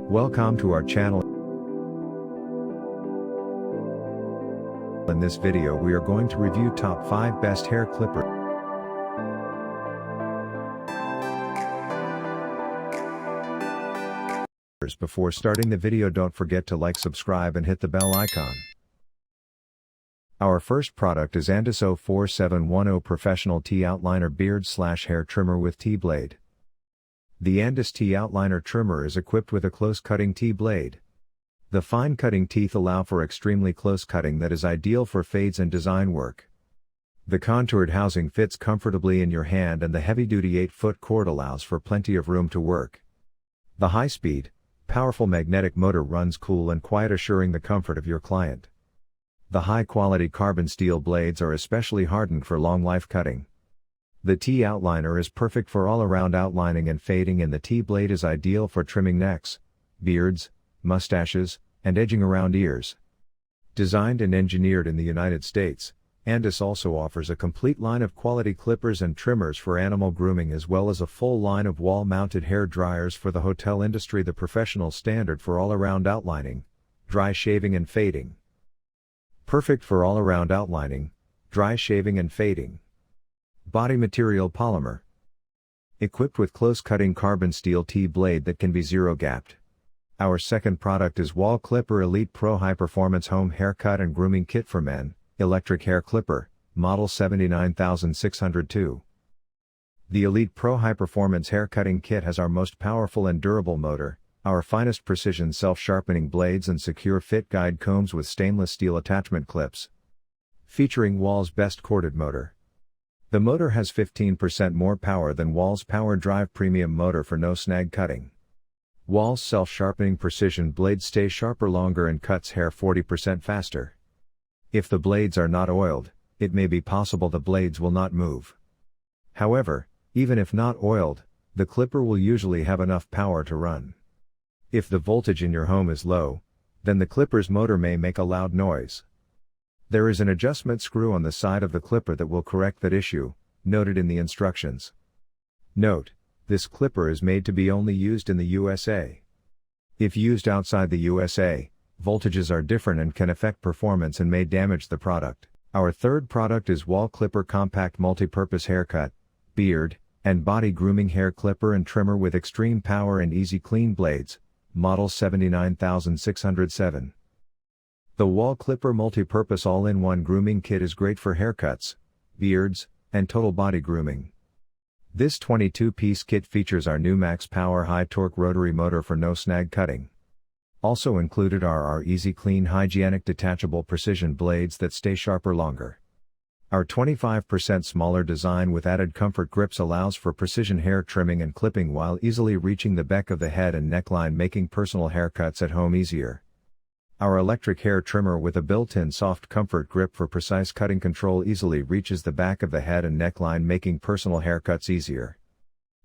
Welcome to our channel. In this video we are going to review top 5 best hair clippers. Before starting the video, don't forget to like, subscribe and hit the bell icon. Our first product is Andiso 4710 Professional T-Outliner Beard/Hair Trimmer with T-Blade. The Andiso T-Outliner Trimmer is equipped with a close-cutting T-blade. The fine-cutting teeth allow for extremely close cutting that is ideal for fades and design work. The contoured housing fits comfortably in your hand and the heavy-duty 8-foot cord allows for plenty of room to work. The high-speed, powerful magnetic motor runs cool and quiet, assuring the comfort of your client. The high-quality carbon steel blades are especially hardened for long-life cutting. The T-Outliner is perfect for all-around outlining and fading, and the T-blade is ideal for trimming necks, beards, mustaches, and edging around ears. Designed and engineered in the United States, Andiso also offers a complete line of quality clippers and trimmers for animal grooming, as well as a full line of wall-mounted hair dryers for the hotel industry, the professional standard for all-around outlining, dry shaving and fading. Perfect for all-around outlining, dry shaving and fading. Body material polymer. Equipped with close-cutting carbon steel T-blade that can be zero-gapped. Our second product is Wahl Clipper Elite Pro High-Performance Home Haircut and Grooming Kit for Men, Electric Hair Clipper, Model 79602. The Elite Pro High-Performance Haircutting Kit has our most powerful and durable motor, our finest precision self-sharpening blades and secure fit guide combs with stainless steel attachment clips. Featuring Wahl's best corded motor. The motor has 15% more power than Wahl's Power Drive Premium motor for no snag cutting. Wahl's self-sharpening precision blades stay sharper longer and cuts hair 40% faster. If the blades are not oiled, it may be possible the blades will not move. However, even if not oiled, the clipper will usually have enough power to run. If the voltage in your home is low, then the clipper's motor may make a loud noise. There is an adjustment screw on the side of the clipper that will correct that issue, noted in the instructions. Note: this clipper is made to be only used in the USA. If used outside the USA, voltages are different and can affect performance and may damage the product. Our third product is Wahl Clipper Compact Multi-Purpose Haircut, Beard, and Body Grooming Hair Clipper and Trimmer with extreme power and easy clean blades, Model 79607. The Wahl Clipper Multi-Purpose All-in-One Grooming Kit is great for haircuts, beards, and total body grooming. This 22-piece kit features our new Max Power High-Torque Rotary Motor for no snag cutting. Also included are our easy clean hygienic detachable precision blades that stay sharper longer. Our 25% smaller design with added comfort grips allows for precision hair trimming and clipping while easily reaching the back of the head and neckline, making personal haircuts at home easier. Our electric hair trimmer with a built-in soft comfort grip for precise cutting control easily reaches the back of the head and neckline, making personal haircuts easier.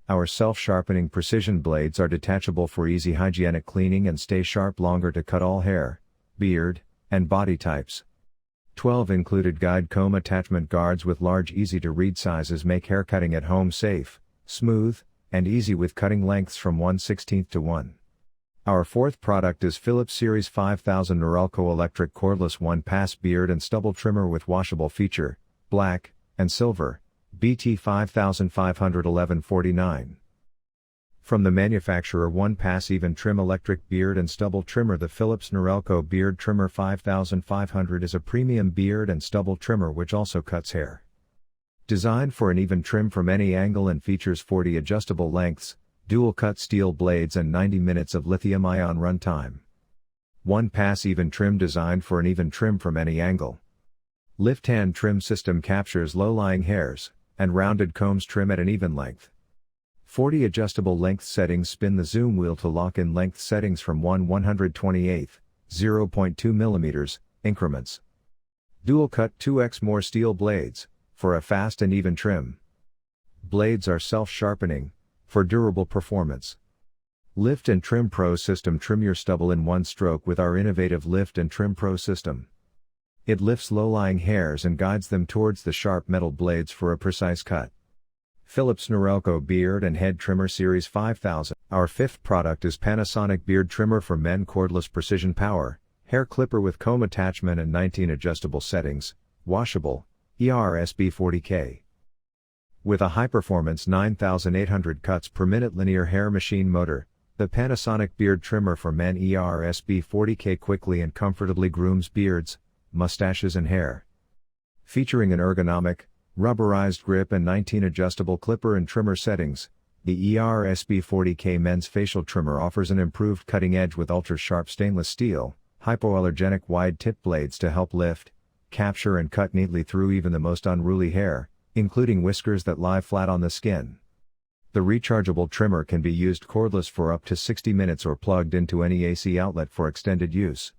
Our self-sharpening precision blades are detachable for easy hygienic cleaning and stay sharp longer to cut all hair, beard, and body types. 12 included guide comb attachment guards with large easy-to-read sizes make haircutting at home safe, smooth, and easy with cutting lengths from 1/16 to 1. Our fourth product is Philips Series 5000 Norelco Electric Cordless One-Pass Beard and Stubble Trimmer with washable feature, black, and silver, BT 551149. From the manufacturer, One-Pass Even Trim Electric Beard and Stubble Trimmer. The Philips Norelco Beard Trimmer 5500 is a premium beard and stubble trimmer which also cuts hair. Designed for an even trim from any angle and features 40 adjustable lengths, dual-cut steel blades and 90 minutes of lithium-ion runtime. One-Pass Even Trim designed for an even trim from any angle. Lift-hand trim system captures low-lying hairs, and rounded combs trim at an even length. 40 adjustable length settings. Spin the zoom wheel to lock in length settings from 1/128, 0.2 mm, increments. Dual-cut 2x more steel blades, for a fast and even trim. Blades are self-sharpening, for durable performance. Lift and Trim Pro System. Trim your stubble in one stroke with our innovative Lift and Trim Pro System. It lifts low-lying hairs and guides them towards the sharp metal blades for a precise cut. Philips Norelco Beard and Head Trimmer Series 5000. Our fifth product is Panasonic Beard Trimmer for Men Cordless Precision Power, Hair Clipper with comb attachment and 19 adjustable settings, washable, ERSB 40K. With a high-performance 9,800 cuts per minute linear hair machine motor, the Panasonic Beard Trimmer for Men ERSB 40K quickly and comfortably grooms beards, mustaches and hair. Featuring an ergonomic, rubberized grip and 19 adjustable clipper and trimmer settings, the ERSB 40K Men's Facial Trimmer offers an improved cutting edge with ultra-sharp stainless steel, hypoallergenic wide-tip blades to help lift, capture and cut neatly through even the most unruly hair, including whiskers that lie flat on the skin. The rechargeable trimmer can be used cordless for up to 60 minutes or plugged into any AC outlet for extended use.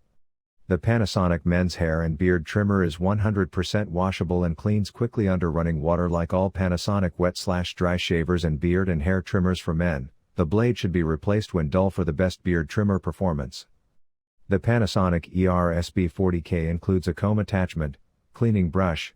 The Panasonic Men's Hair and Beard Trimmer is 100% washable and cleans quickly under running water like all Panasonic wet/dry shavers and beard and hair trimmers for men. The blade should be replaced when dull for the best beard trimmer performance. The Panasonic ERSB 40K includes a comb attachment, cleaning brush,